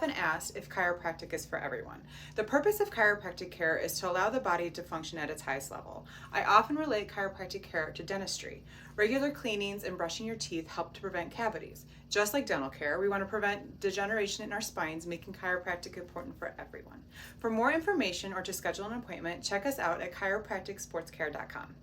often asked if chiropractic is for everyone. The purpose of chiropractic care is to allow the body to function at its highest level. I often relate chiropractic care to dentistry. Regular cleanings and brushing your teeth help to prevent cavities. Just like dental care, we want to prevent degeneration in our spines, making chiropractic important for everyone. For more information or to schedule an appointment, check us out at chiropracticsportscare.com.